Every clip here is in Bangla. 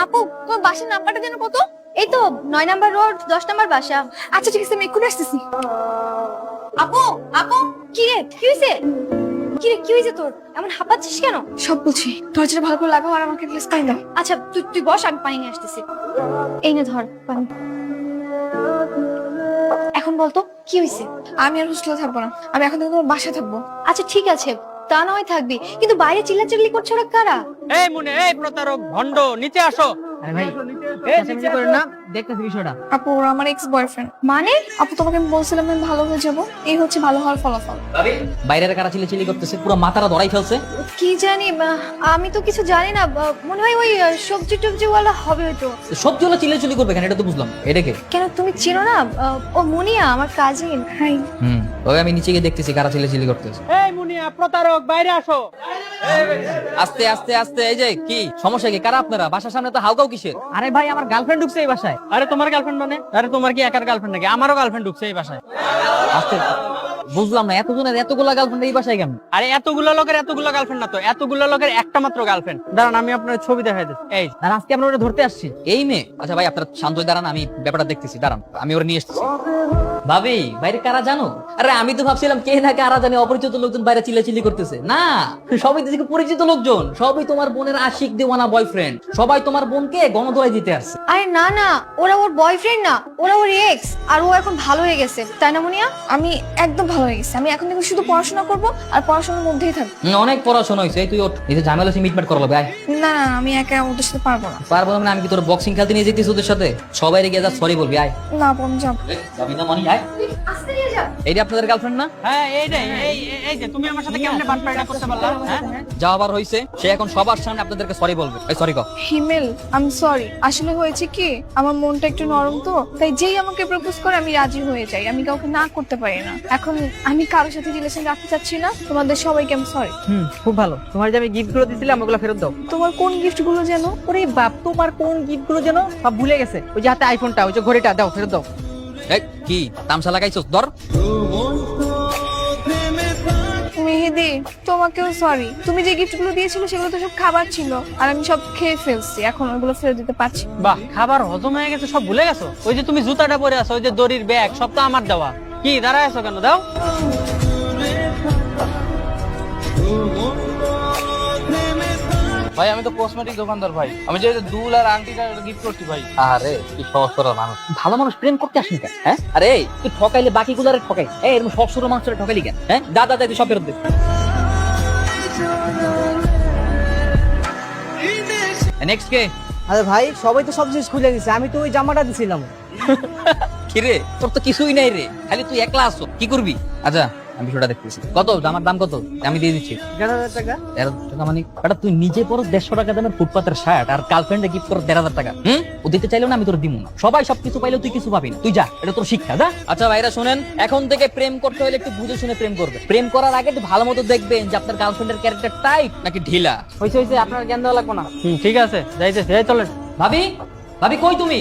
আপু, তোমার বাসার নাম্বারটা যেন কত? এই তো 9 নাম্বার রোড, 10 নাম্বার বাসা। আচ্ছা ঠিক আছে, আমি এক্ষুনি আসতেছি। আপু, আপু, কি রে, কি হয়েছে? কি রে, কি হয়েছে তোর? এমন হাঁপাচ্ছিস কেন? সব বলছি, দরজাটা ভালো করে লাগাও আর আমাকে গ্লাস পানি দাও। আচ্ছা তুই তুই বস, আমি পানি নিয়ে আসতেছি। এই নে ধর পানি। এখন বলতো কি হয়েছে? আমি আর হোস্টেলে থাকবো না, আমি এখন থেকে তোমার বাসায় থাকবো। আচ্ছা ঠিক আছে, তা না হয় থাকবি, কিন্তু বাইরে চিল্লাচিল্লি করছে ওরা কারা? এই মুনে, এই প্রতারক ভন্ড, নিচে আসো। আরে ভাই চেঁচামেচি করেন না, দেখতেছি বিষয়টা। আপু ওরা আমার এক্স বয়ফ্রেন্ড। মানে আপু তোমাকে আমি বলছিলাম আমি ভালো হয়ে যাব, এই হচ্ছে ভালো হওয়ার ফলাফল। বাইরের কারা চিল্লাচিল্লি করতেছে, পুরো মাথাটা ধরাই ফেলছে। কি জানি, আমি তো কিছু জানি না। মনে হয় ওই সবজি টবজি ওয়ালা হবে হয়তো। সবজি হলো চিল্লাচিল্লি করবে কেন, এটা তো বুঝলাম। এটাকে কেন, তুমি চিনো না? ও মুনিয়া, আমার কাজিন। হাই। ওই আমি নিচে গিয়ে দেখতেছি কারা চিল্লাচিল্লি করতেছে। এই মুনিয়া, প্রতারক, বাইরে আসো। আস্তে আস্তে আস্তে। এই যে কি সমস্যা, কি কারা আপনারা? বাসার সামনে তো হাউকাউ কিসের? আরে ভাই, আমার গার্লফ্রেন্ড ঢুকছে এই বাসায়। আরে তোমার গার্লফ্রেন্ড মানে? আরে তোমার কি একার গার্লফ্রেন্ড নাকি? আমারও গার্লফ্রেন্ড ঢুকছে এই বাসায়। আস্তে। বুঝলাম না, এতজনের এতগুলা গার্লফ্রেন্ড এই বাসায় কেমন? আরে এতগুলো লোকের এতগুলো গার্লফ্রেন্ড না তো, এতগুলো লোকের একটা মাত্র গার্লফ্রেন্ড। দাঁড়ান, আমি আপনার ছবি দেখাই দিচ্ছি। এই আর আজকে আমরা ওটা ধরতে আসছি। এই মেয়ে? আচ্ছা ভাই, আপনারা শান্ত হয়ে দাঁড়ান, আমি ব্যাপারটা দেখতেছি। দাঁড়ান, আমি ওরা নিয়ে এসেছি। ভাবি, বাইরে কারা জানো? আরে আমি তো ভাবছিলাম কে না কারা জানে, অপরিচিত লোকজন বাইরে চিল্লাচিল্লি করতেছে। না, সবই দেখি পরিচিত লোকজন, সবই তোমার বোনের আশিক দেওয়ানা বয়ফ্রেন্ড। সবাই তোমার বোনকে গণধোলাই দিতে আসছে। আরে না না, ওরা ওর বয়ফ্রেন্ড না, ওরা ওর এক্স। আর ও এখন ভালো হয়ে গেছে, তাই না মুনিয়া? আমি একদম ভালো হয়ে গেছি, আমি এখন থেকে শুধু পড়াশোনা করব আর পড়াশোনার মধ্যেই থাকবো। অনেক পড়াশোনা হয়েছে, তুই ওঠ। এই যে ঝামেলা সে মিটমাট করলো ভাই। না না, আমি একা ওদের সাথে পারবো না। পারবো না মানে? আমি কি তোর বক্সিং খেলতে নিয়ে যেতেছি ওদের সাথে? সবাই রেগে যা সরি বলবি। আয় না বোন, যাব। যাবি না মনি? আয়। আস্তে নিয়ে যা। এই যে আপনাদের গার্লফ্রেন্ড না? হ্যাঁ, এইটাই। এই যে তুমি আমার সাথে কেমনে বাটপাড়িটা করতে পারলা? হ্যাঁ, যা আবার হয়েছে, সে এখন সবার সামনে আপনাদেরকে সরি বলবে। এই সরি কও। হিমেল, আমি সরি। আসলে হয়েছে কি, আমার মনটা একটু নরম তো, তাই যেই আমাকে প্রপোজ করে আমি রাজি হয়ে যাই, আমি কাউকে না করতে পারি না। এখন আমি কারোর সাথে রিলেশন রাখতে চাচ্ছি না, তোমাদের সবাইকে আমি সরি। খুব ভালো। তোমার যে আমি গিফট গুলো দিছিলাম ওগুলো ফেরত দাও। তোমার কোন গিফট গুলো যেন? ওরে বাপ, তোমার কোন গিফট গুলো যেন সব ভুলে গেছে। ওই যে হাতে আইফোনটা, ওই যে ঘড়িটা দাও, ফেরত দাও। এই কি তামসা লাগাইছস? ধর। মেহেদি, তোমাকেও সরি। তুমি যে গিফট গুলো দিয়েছিলে সেগুলো তো সব খাবার ছিল, আর আমি সব খেয়ে ফেলছি, এখন ওগুলো ফেরত দিতে পারছি না। বাহ, খাবার হজম হয়ে গেছে, সব ভুলে গেছো? ওই যে তুমি জুতাটা পরে আছো, ওই যে দড়ির ব্যাগ, সব তো আমার দেওয়া। কি দাঁড়ায় আছো কেন? দাও। ভাই আমি তো কসমেটিক দোকানদার ভাই, আমি যে দুল আর আংটিটা গিফট করছি ভাই। আরে কি সহজ সরল মানুষ, ভালো মানুষ প্রেম করতে আসেন কেন? হ্যাঁ, আরে তুই ঠকাইলে বাকি গুলারে ঠকাই, এরকম সহজ সরল মানুষের ঠকাইলি কেন? হ্যাঁ, দাদা তুই সব ফেরত দে। নেক্সট কে? আরে ভাই, সবাই তো সব জিনিস খুলে দিছে, আমি তো ওই জামাটা দিছিলাম। কি রে, তোর তো কিছুই নাই রে, খালি তুই একলা আসো, কি করবি? আচ্ছা আমি বিষয়টা দেখতেছি। কত আমার দাম? কত? আমি দিয়ে দিচ্ছি। 11,000 টাকা। 11,000 টাকা মানে? এটা তুই নিজে পরো 150 টাকা দামের ফুটপাতের শার্ট, আর গার্লফ্রেন্ডে গিফট করো 1,500 টাকা। ও দিতে চাইলেও না, আমি তোর দিব না। সবাই সবকিছু পাইলেও তুই কিছু পাবি না, তুই যা, এটা তোর শিক্ষা, যা। আচ্ছা ভাইরা শুনেন, এখন থেকে প্রেম করতে হলে একটু বুঝে শুনে প্রেম করবে। প্রেম করার আগে একটু ভালো মতো দেখবেন যে আপনার গার্লফ্রেন্ডের ক্যারেক্টার টাইট নাকি ঢিলা। হইছে হইছে, আপনার জ্ঞান দেওয়া লাগবে না। ঠিক আছে, যাইতেছে। এই চলেন। ভাবি, ভাবি কই তুমি?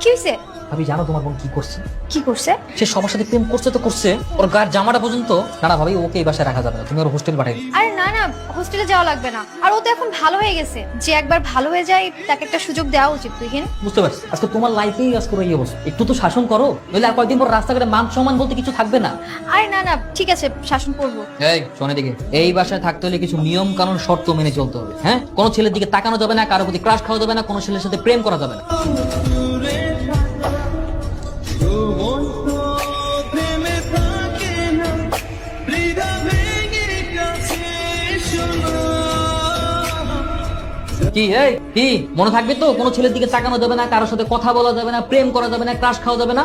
কি হয়েছে? ভাবি জানো তোমার বোন কি করছে? কি করছে? সে সবার সাথে প্রেম করছে তো করছে, ওর গায়ের জামাটা পর্যন্ত। না না ভাবি, ওকে এই বাসায় রাখা যাবে না, তুমি ওর হোস্টেল পাঠাই দিও। আরে না না, হোস্টেলে যাওয়া লাগবে না। আর ও তো এখন ভালো হয়ে গেছে, যে একবার ভালো হয়ে যায় তাকে একটা সুযোগ দেওয়া উচিত। তুই কেন? বুঝতে পারছি, আজকে তোমার লাইফেই আজকে এই অবস্থা। একটু তো শাসন করো, নইলে আর কয়েকদিন পর রাস্তাঘাটে মান সম্মান বলতে কিছু থাকবে না। আরে না না, ঠিক আছে, শাসন করবো। এই শোনে দিকে, এই বাসায় থাকতে হলে কিছু নিয়ম কানুন শর্ত মেনে চলতে হবে। হ্যাঁ, কোনো ছেলের দিকে তাকানো যাবে না, কারোর প্রতি ক্রাশ খাওয়া যাবে না, কোনো ছেলের সাথে প্রেম করা যাবে না। কি এই কি মনে থাকবে তো? কোনো ছেলের দিকে তাকানো যাবে না, কারোর সাথে কথা বলা যাবে না, প্রেম করা যাবে না, ক্রাশ খাওয়া যাবে না।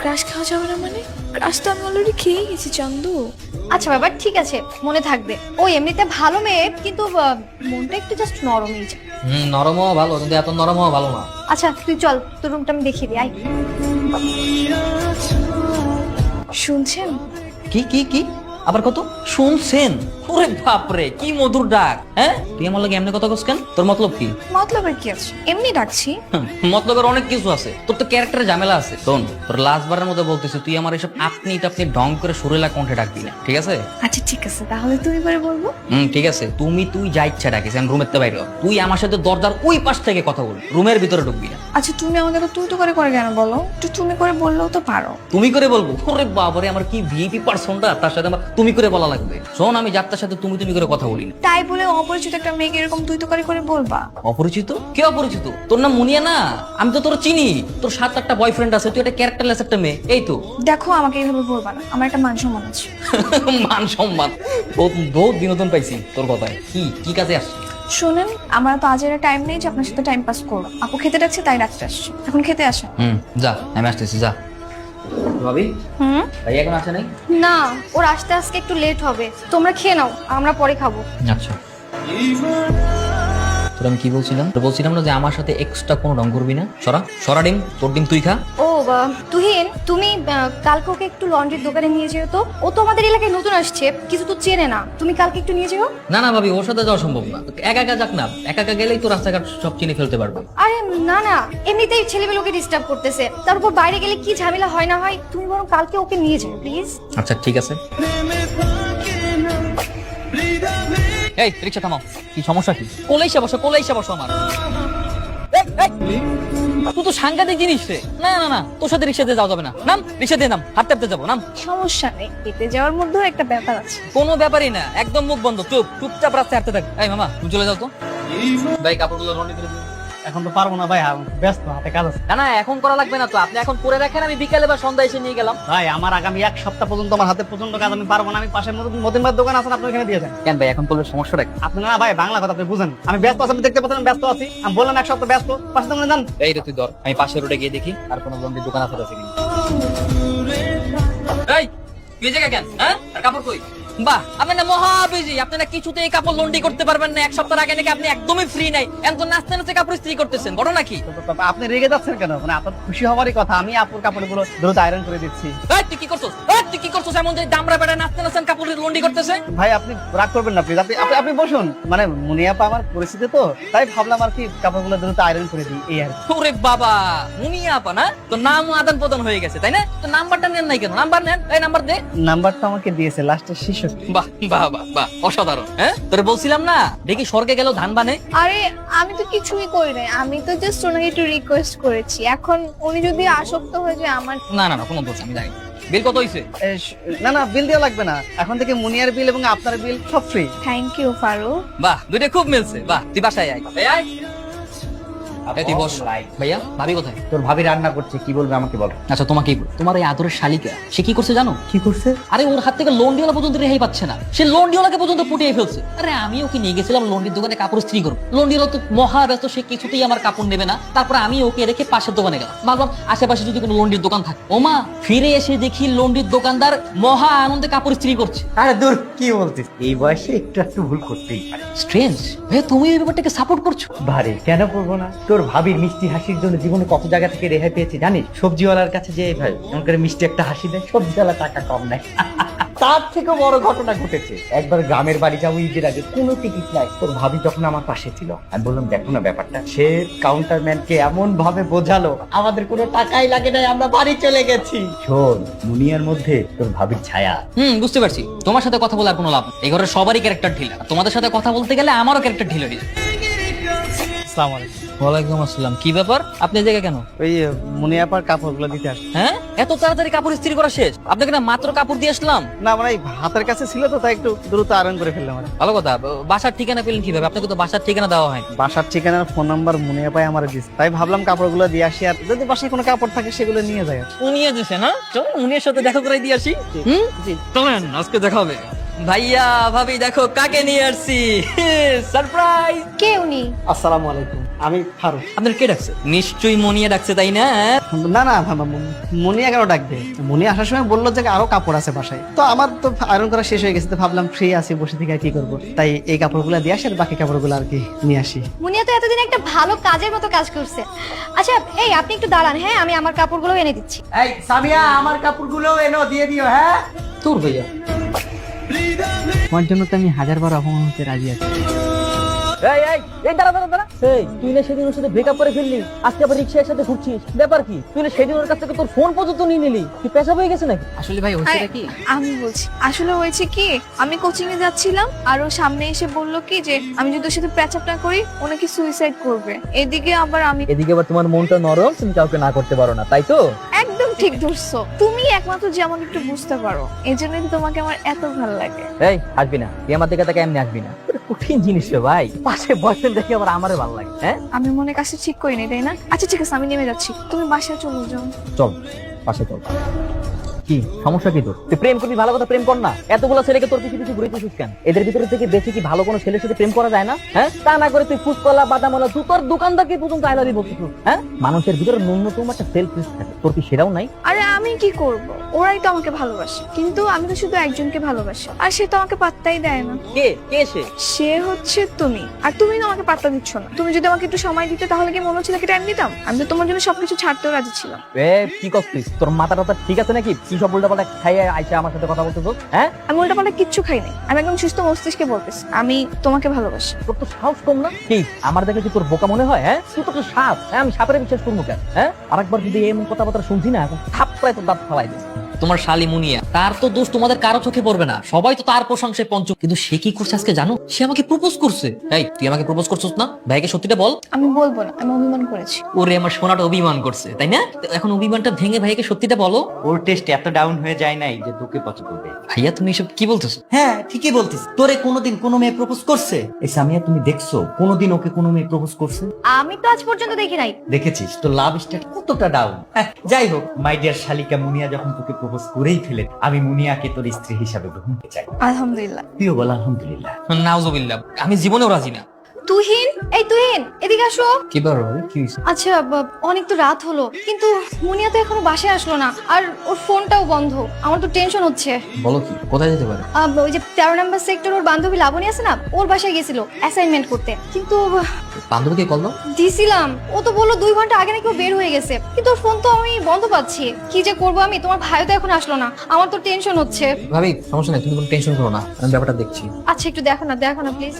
ক্রাশ খাওয়া যাবে না মানে? ক্রাশ তো আমি অলরেডি খেয়ে গেছি চন্দু। আচ্ছা বাবা, ঠিক আছে, মনে থাকবে। ও এমনিতে ভালো মেয়ে, কিন্তু মনটা একটু জাস্ট নরমই যায়। নরমও ভালো, কিন্তু এত নরমও ভালো না। আচ্ছা তুই চল, তোর রুমটা আমি দেখিয়ে দিই, আয়। শুনছেন? কি কি কি? আবার কত শুনছেন? ওরে বাপরে কি মধুর ডাক। হ্যাঁ তুই আমার লাগে এমনি কথা কস কেন? তোর মতলব কি? মতলবের কি আছে, এমনি ডাকছি। মতলবের অনেক কিছু আছে, তোর তো ক্যারেক্টারে ঝামেলা আছে। শোন, তোর লাস্টবারের মধ্যে বলতেছি, তুই আমার এসব আপনি ঢং করে সুরেলা কণ্ঠে ডাকবি না, ঠিক আছে? আচ্ছা ঠিক আছে, তাহলে তুমি করে বলবো। ঠিক আছে, তুই যা ইচ্ছা ডাকিস, আমি রুমের তো বাইরে হ। তুই আমার সাথে দরজার ওই পাশ থেকে কথা বল, রুমের ভিতরে ঢুকবি না। আচ্ছা তুমি আমাকে তো তুই তো করে কেন বলো? একটু তুমি করে বললেও তো পারো। তুমি করে বলবো? ওরে বাবারে, আমার কি ভিআইপি পার্সনটা, তার সাথে আমার তুমি করে বলা লাগবে? শোন, আমি যাত্রার সাথে তুমি করে কথা বলি না। তাই বলে অপরিচিত একটা মেয়েকে এরকম তুই তো করে বলবা? অপরিচিত? কে অপরিচিত? তোর নাম মুনিয়া না? আমি তো তোর চিনি, তোর 7-8টা বয়ফ্রেন্ড আছে, তুই একটা ক্যারেক্টারলেস একটা মেয়ে। এই তো দেখো, আমাকে এইভাবে বলবা না, আমার একটা মান সম্মান আছে। মান সম্মান? বহুত বিনোদন পাইছি তোর কথায়। কি কাজে আসছে? শুনেন, আমার তো আজের টাইম নেই যে আপনার সাথে টাইম পাস করবো। আপু খেতে ডাকছে তাই রাখতে আসছি, এখন খেতে আসেন। যা, আমি আসতেছি, যা। ভাবি, ভাই এখন আসে নাই? না, ওর আসতে আজকে একটু লেট হবে। তোমরা খেয়ে নাও, আমরা পরে খাবো। আচ্ছা, তোর আমি কি বলছিলাম? তো বলছিলাম না যে আমার সাথে এক্সট্রা কোনো রং করবি না। সরা ডিম, তোর ডিম তুই খা। ও তুহিন, তুমি কালকে ওকে একটু লন্ড্রির দোকানে নিয়ে যেও তো। ও তো আমাদের এলাকায় নতুন আসছে, কিছু তো চেনে না। তুমি কালকে একটু নিয়ে যেও। না ভাবি, ওর সাথে যাওয়া সম্ভব না। একা যাক না, একা গেলেই তো রাস্তাঘাট সব চিনে ফেলতে পারবে। আরে না, এমনিতেই ছেলেমেয়েকে ডিস্টার্ব করতেছে, তার উপর বাইরে গেলে কি ঝামেলা হয় না হয়। তুমি বরং কালকে ওকে নিয়ে যাও প্লিজ। আচ্ছা ঠিক আছে। এই রিকশা থামাও। কি সমস্যা কি? কোলাইসা বসো আমার। তুই তো সাংঘাতিক জিনিস রে। না, তোর সাথে রিকশা দিয়ে যাওয়া যাবে না। নাম, রিকশা দিয়ে নাম, হাঁটতে যাবো, নাম। সমস্যা নেই, খেতে যাওয়ার মধ্যেও একটা ব্যাপার আছে। কোনো ব্যাপারই না, একদম মুখ বন্ধ, চুপচাপ রাস্তায় হাঁটতে থাক। এই মামা, তুমি চলে যাও তো। ভাই কাপড়গুলো লন্ড্রি করে দিন। এখন তো পারবো না ভাই, ব্যস্ত, হাতে কাজ আছে। না এখন করা লাগবে না তো, আপনি এখন করে রাখেন, আমি বিকালে বা সন্ধ্যায় এসে নিয়ে গেলাম। ভাই আমার আগামী 1 সপ্তাহ পর্যন্ত আমার হাতে প্রচন্ড কাজ, আমি পারবো না। আমি পাশে মতিনবার দোকান আছে, আপনি ওখানে দিয়ে দেন। কেন ভাই, এখন করলে সমস্যা রাখ? আপনি না ভাই, বাংলা কথা আপনি বুঝেন। আমি ব্যস্ত আছি, আপনি দেখতে পাচ্ছেন ব্যস্ত আছি। আমি বললাম 1 সপ্তাহ ব্যস্ত, পাশে দোকানে যান। এই রে তুই ধর, আমি পাশের রোডে গিয়ে দেখি আর কোনো লন্ড্রির দোকান আছে কিনা। এই তুই জায়গা কেন? হ্যাঁ, আর কাপড় কই? বাহ, আপনি না মহা বিজি, আপনি না কিছুতেই কাপড় লন্ড্রি করতে পারবেন না। 1 সপ্তাহ আগে নাকি আপনি একদমই ফ্রি নাই, এখন নাচতে কাপড় ইস্ত্রি করতেছেন, বড় নাকি? আপনি রেগে যাচ্ছেন কেন? মানে আপনার খুশি হওয়ারই কথা। আমি আপুর কাপড়গুলো দ্রুত আয়রন করে দিচ্ছি। এই তুই কি করছস? এমন যে দামরা বেড়া নাচতে কাপড় লন্ড্রি করতেছে। ভাই আপনি রাগ করবেন না প্লিজ, আপনি বসুন। মানে মুনিয়াপা আমার পরিচিত তো, তাই ভাবলাম আর কি কাপড়গুলো দ্রুত আয়রন করে দিই, এই আর কি। ওরে বাবা, মুনিয়া আপা না? তো নাম আদান প্রদান হয়ে গেছে তাই না? তো নাম্বারটা নেন নাই কেন? নাম্বার নেন, এই নাম্বার দে। নাম্বারটা আমাকে দিয়েছে লাস্টের 66। বাহ, অসাধারণ। হ্যাঁ, তোরে বলছিলাম না, দেখি স্বর্গে গেল ধান বানে। আরে আমি তো কিছুই করি নাই, আমি তো জাস্ট ওনাকে একটু রিকোয়েস্ট করেছি। এখন উনি যদি আসক্ত হয়ে যায় আমার। না কোনো দোষ আমি জানি। বিল কত হইছে? না বিল দেওয়া লাগবে না, এখন থেকে মুনিয়ার বিল এবং আপনার বিল সব ফ্রি। Thank you Faruk. বাহ, দুইটা খুব মিলছে। বাহ, তুই বাসায় আয়। আয় তুই বস। ভাইয়া, ভাবি কোথায়? তোর ভাবি রান্না করছে, কি বলবে আমাকে বল। আচ্ছা তোমাকেই বল, তোমার এই আদরের শালিকা সে কি করছে জানো? কি করছে? আরে ওর হাত থেকে লন্ডিওয়ালা পর্যন্ত রেহাই পাচ্ছে না, সে লন্ডিওয়ালাকে পর্যন্ত পুটিয়ে ফেলছে। আরে আমি ওকে নিয়ে গেছিলাম লন্ডির দোকানে কাপড় ইস্ত্রি করবো, লন্ডিওয়ালা তো মহা ব্যস্ত, সে কিছুতেই আমার কাপড় নেবে না। তারপরে আমি ওকে রেখে পাশের দোকানে গেলাম, ভাবলাম আশেপাশে যদি কোনো লন্ডির দোকান থাকে। ওমা, ফিরে এসে দেখি লন্ডির দোকানদার মহা আনন্দে কাপড় ইস্ত্রি করছে। আরে দূর, কি বলছিস? এই বয়সে একটু ভুল করতেই পারে। স্ট্রেঞ্জ ভাই, তুমি এই ব্যাপারটাকে সাপোর্ট করছো? ভারে কেন করবো না? তোর ভাবির মিষ্টি হাসির জন্য জীবনে কত জায়গা থেকে রেহাই পেয়েছি জানিস? সবজিওয়ালার কাছে যে ভাই এমন করে মিষ্টি একটা হাসি দেয়, সবজিওয়ালা টাকা কম নেয়। তার থেকে বড় ঘটনা ঘটেছে। একবার গ্রামের বাড়ি যাবো ঈদের আগে, কোনো টিকিট নাই। তোর ভাবি যখন আমার পাশে ছিল, আমি বললাম দেখো না ব্যাপারটা। সে কাউন্টারম্যানকে এমন ভাবে বোঝালো, আমাদের কোনো টাকাই লাগে নাই, আমরা বাড়ি চলে গেছি। শোন, দুনিয়ার মধ্যে তোর ভাবির ছায়া। বুঝতে পারছি। তোমার সাথে কথা বলে আর কোনো লাভ নেই, এই ঘরের সবারই ক্যারেক্টার ঢিলা। তোমাদের সাথে কথা বলতে গেলে আমারও ক্যারেক্টার ঢিলা হয়ে যায়। আসসালামু আলাইকুম। ওয়ালাইকুম আসসালাম। কি ব্যাপার, আপনি এই জায়গায় কেন? ওই মুনিয়াপার কাপড়গুলো দিতে আসছি। হ্যাঁ, এত তাড়াতাড়ি কাপড় ইস্ত্রি করা শেষ? আপনাকে না মাত্র কাপড় দিয়ে আসলাম। না মানে এই হাতের কাছে ছিল তো, তাই একটু দ্রুত আয়রন করে ফেললাম। ভালো কথা। বাসার ঠিকানা পেলেন কিভাবে? আপনাকে তো বাসার ঠিকানা দেওয়া হয়নি। বাসার ঠিকানার ফোন নাম্বার মুনিয়াপাই আমার দিচ্ছে, তাই ভাবলাম কাপড়গুলো দিয়ে আসি, আর যদি বাসায় কোনো কাপড় থাকে সেগুলো নিয়ে যায়। উনিয়ে দিছে না? চল উনির সাথে দেখা করে দিয়ে আসি। জি। চলেন, আজকে দেখা হবে। ভাইয়া ভাবি দেখো কাকে নিয়ে আসছি, সারপ্রাইজ। কে উনি? আসসালামু আলাইকুম, আমি ফারুক। আপনার কে ডাকছে? নিশ্চয়ই মনিয়া ডাকছে তাই না? না মুনিয়া কেন ডাকবে? মুনিয়া আসার সময় বললো যে আরো কাপড় আছে বাসায়, তো আমার তো আয়রন করা শেষ হয়ে গেছে, তো ভাবলাম ফ্রি আছি, বসে থেকে আর কি করবো, তাই এই কাপড়গুলো দিয়ে আসি আর বাকি কাপড়গুলো আর কি নিয়ে আসি। মুনিয়া তো এতদিন একটা ভালো কাজের মতো কাজ করছে। আচ্ছা এই আপনি একটু দাঁড়ান, হ্যাঁ আমি আমার কাপড়গুলো এনে দিচ্ছি। এই সামিয়া, আমার কাপড়গুলো এনো দিয়ে দিও। হ্যাঁ তোর ভাইয়া তোমার জন্য তো আমি 1000বার অপমান হতে রাজি আছি। এই এই এই দাঁড়া দাঁড়া দাঁড়া, এই তুই না সেদিন ওর সাথে ব্রেকআপ করে ফেললি, আজকে আবার রিক্সার সাথে ঘুরছিস, ব্যাপার কি? তুই না সেদিন ওর কাছ থেকে তোর ফোন পর্যন্ত নিয়ে নিলি, তুই পেশাব হয়ে গেছে নাকি? আসলে ভাই হয়েছেটা কি, আমি বলছি আসলে হয়েছে কি, আমি কোচিং এ যাচ্ছিলাম আর ও সামনে এসে বললো কি যে আমি যদি ওর সাথে প্যাচআপ না করি ও নাকি সুইসাইড করবে। এদিকে আবার এদিকে আবার তোমার মনটা নরম, তুমি কাউকে না করতে পারো না, তাই তো? একদম ঠিক ধরছো, তুমি একমাত্র যে আমাকে একটু বুঝতে পারো, এই জন্যই তো তোমাকে আমার এত ভালো লাগে। এই আসবি না, তুই আমার দিকে তাকে এমনি আসবি না, কঠিন জিনিস রে ভাই, পাশে বয়ফ্রেন্ড দেখে আবার আমারে ভালো লাগে। হ্যাঁ আমি মনে কাছে ঠিক করিনি তাই না? আচ্ছা ঠিক আছে, আমি নেমে যাচ্ছি, তুমি বাসায় চলে যাও। চল পাশে চল। কি সমস্যা কি তোর? তুই প্রেম করবি, ভালো কথা প্রেম কর না, এতগুলো ছেলেকে তোর পিছু পিছু ঘুরেছিস কেন? এদের ভিতরে থেকে বেশি কি ভালো কোনো ছেলের সাথে প্রেম করা যায় না? হ্যাঁ তা না করে তুই ফুচকলা বাদামলা জুতোর দোকানদারকে পর্যন্ত আই লাভ ইউ বলছিস। হ্যাঁ মানুষের ভিতরে ন্যূনতম একটা সেলফ রেসপেক্ট থাকে, তোর কি সেটাও নাই? আরে আমি কি করব, ওরাই তো আমাকে ভালোবাসে, কিন্তু আমি তো শুধু একজনকে ভালোবাসি আর সে তো আমাকে পাত্তাই দেয় না। কে কে সে? সে হচ্ছে তুমি, আর তুমি না আমাকে পাত্তা দিচ্ছ না। তুমি যদি আমাকে একটু সময় দিতে তাহলে কি মনে হচ্ছে নাকি টাইম দিতাম? আমি তো তোমার জন্য সবকিছু ছাড়তেও রাজি ছিলাম। এ কি করছিস? তোর মাথা টাথা ঠিক আছে নাকি? কি সব উল্টাপাল্টা খাইয়ে আইসা আমার সাথে কথা বলতেছ? হ্যাঁ আমি উল্টাপাল্টা কিচ্ছু খাই নাই, আমি একদম সুস্থ মস্তিষ্কে বলতেছি আমি তোমাকে ভালোবাসি। তোর তো সাহস কম না? কি আমার দেখে কি তোর বোকা মনে হয়? হ্যাঁ তুই তো একটা সাপ, হ্যাঁ আমি সাপের বিশ্বাস করবো কেন? হ্যাঁ আরেকবার যদি এমন কথাবার্তা শুনছি না, এখন থাপ্পড়ায় তোর দাঁত ফালাই দিই। তোমার শালি মুনিয়া, তার তো দোষ তোমাদের কারো চোখে পড়বে না, সবাই তো তার প্রশংসায় পঞ্চম। কিন্তু সে কি করছে আজকে জানো? সে আমাকে প্রপোজ করছে। এই তুই আমাকে প্রপোজ করছিস না? ভাইকে সত্যিটা বল। আমি বলবো না, আমি অভিমান করেছি। ওরে আমার সোনাটা অভিমান করছে তাই না? তো এখন অভিমানটা ভেঙে ভাইকে সত্যিটা বলো। ওর টেস্ট এত ডাউন হয়ে যায় নাই যে তোকে পছন্দ করবে। ভাইয়া তুমি এসব কি বলতেছো? হ্যাঁ ঠিকই বলতিস। তোরে কোনোদিন কোনো মেয়ে প্রপোজ করছে? এই সামিয়া তুমি দেখছো কোনোদিন ওকে কোনো মেয়ে প্রপোজ করছে? আমি তো আজ পর্যন্ত দেখি নাই। দেখেছিস তো লাভ স্টার্ট কতটা ডাউন। যাই হোক মাই ডিয়ার শালিকা মুনিয়া যখন তোকে প্রপোজ করেই ফেলে, আমি মুনিয়াকে তোর স্ত্রী হিসাবে গ্রহণ করতে চাই। আলহামদুলিল্লাহ। তুইও বল আলহামদুলিল্লাহ। নাউজুবিল্লাহ, আমি জীবনেও রাজি না। তুহিন, এই তুহিন এদিকে আসো। কি বড় কি হইছে? আচ্ছা অনেক তো রাত হলো, কিন্তু মুনিয়া তো এখনো বাসায় আসলো না, আর ওর ফোনটাও বন্ধ। আমার তো টেনশন হচ্ছে। বলো কি, কোথায় যেতে পারে? ওই যে 13 নম্বর সেক্টর, ওর বান্ধবী লাবণী আছে না, ওর বাসায় গেছিল অ্যাসাইনমেন্ট করতে, কিন্তু বান্ধবীকে কল দাও। দিছিলাম, ও তো বললো 2 ঘন্টা আগে নাকি ও বের হয়ে গেছে, কিন্তু ওর ফোন তো আমি বন্ধ পাচ্ছি। কি যে করবো আমি, তোমার ভাইও তো এখন আসলো না, আমার তো টেনশন হচ্ছে। ভাবি সমস্যা নেই, তুমি কোনো টেনশন করো না, আমি ব্যাপারটা দেখছি। আচ্ছা একটু দেখো না, দেখো না প্লিজ।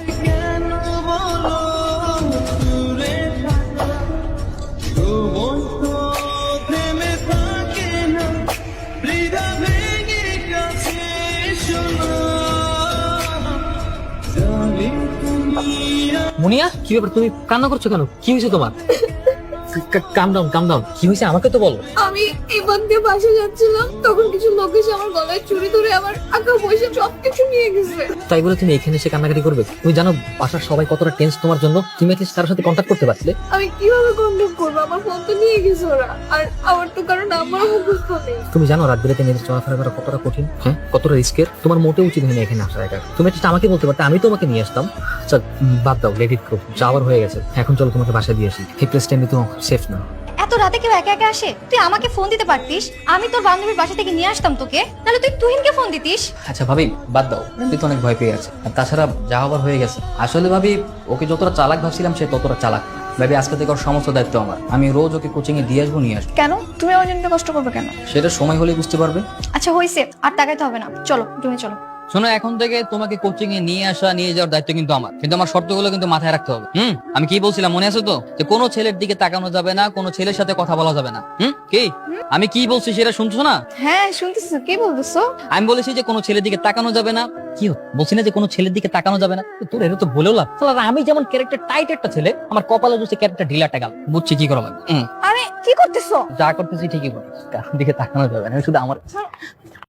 মুনিয়া কি ব্যাপার, তুমি কান্না করছো কেন? কি হয়েছে তোমার? কাম ডাউন কাম ডাউন, কি হয়েছে আমাকে তো বলো। আমি এবার দিয়ে বাসে যাচ্ছিলাম, তখন কিছু লোক এসে আমার গলায় চুরি ধরে আমার টাকা পয়সা সবকিছু নিয়ে গেছে। তাই বলে তুমি এখানে এসে কান্নাকাটি করবে? তুমি জানো বাসার সবাই কতটা টেন্স তোমার জন্য, তুমি অ্যাটলিস্ট তার সাথে কন্ট্যাক্ট করতে পারছিলে। আমি কিভাবে কন্ট্যাক্ট করবো? আমার ফোন তো নিয়ে গেছে ওরা, আর আমার তো কারণ আমার মুখস্থ নেই। তুমি জানো রাত বিরাতে মেয়েদের চলাফেরা করা কতটা কঠিন, হ্যাঁ কতটা রিস্কের। তোমার মোটেও উচিত হয়নি এখানে আসার একা। তুমি অ্যাটলিস্ট আমাকে বলতে পারতে, আমি তোমাকে নিয়ে আসতাম। আচ্ছা বাদ দাও, লেট ইট গো, যাওয়ার হয়ে গেছে, এখন চলো তোমাকে বাসা দিয়ে আসি। এই প্লেসটা এমনি তো সেফ না। এত রাতে কেউ একা একা আসে? তুই আমাকে ফোন দিতে পারতিস, আমি তোর বান্ধবীর বাসা থেকে নিয়ে আসতাম তোকে, নাহলে তুই তুহিনকে ফোন দিতিস। আচ্ছা ভাবি বাদ দাও, তুই তো অনেক ভয় পেয়ে আছে, আর তাছাড়া যা হবার হয়ে গেছে। আসলে ভাবি ওকে যতটা চালাক ভাবছিলাম সে ততটা চালাক না। ভাবি আজকে থেকে ওর সমস্ত দায়িত্ব আমার, আমি রোজ ওকে কোচিং এ দিয়ে আসবো নিয়ে আসবো। কেন তুমি আমার জন্য কষ্ট করবে কেন? সেটা সময় হলেই বুঝতে পারবে। আচ্ছা হইছে, আর তাকাইতে হবে না, চলো তুমি চলো। শোনো, এখন থেকে তোমাকে কোচিং এ নিয়ে আসা নিয়ে যাওয়ার দায়িত্ব কিন্তু আমার, কিন্তু আমার শর্তগুলো কিন্তু মাথায় রাখতে হবে। আমি কি বলছিলাম মনে আছে তো, যে কোনো ছেলের দিকে তাকানো যাবে না, কোনো ছেলের সাথে কথা বলা যাবে না। কি আমি কি বলছি সেটা শুনছো না? হ্যাঁ শুনতেছি, কি বলতেছো? আমি বলেছি যে কোনো ছেলের দিকে তাকানো যাবে না। কি বলছি না যে কোনো ছেলের দিকে তাকানো যাবে না? তোর এটা তো বলেও লাভ। আমি যেমন ক্যারেক্টার টাইট একটা ছেলে, আমার কপালে যদি ক্যারেক্টার ঢিলাটা গেল, বুঝছি কি করা লাগবে। আরে কি করতেছো? যা করতেছি ঠিকই করতেছি, কারোর দিকে তাকানো যাবে না, আমি শুধু আমার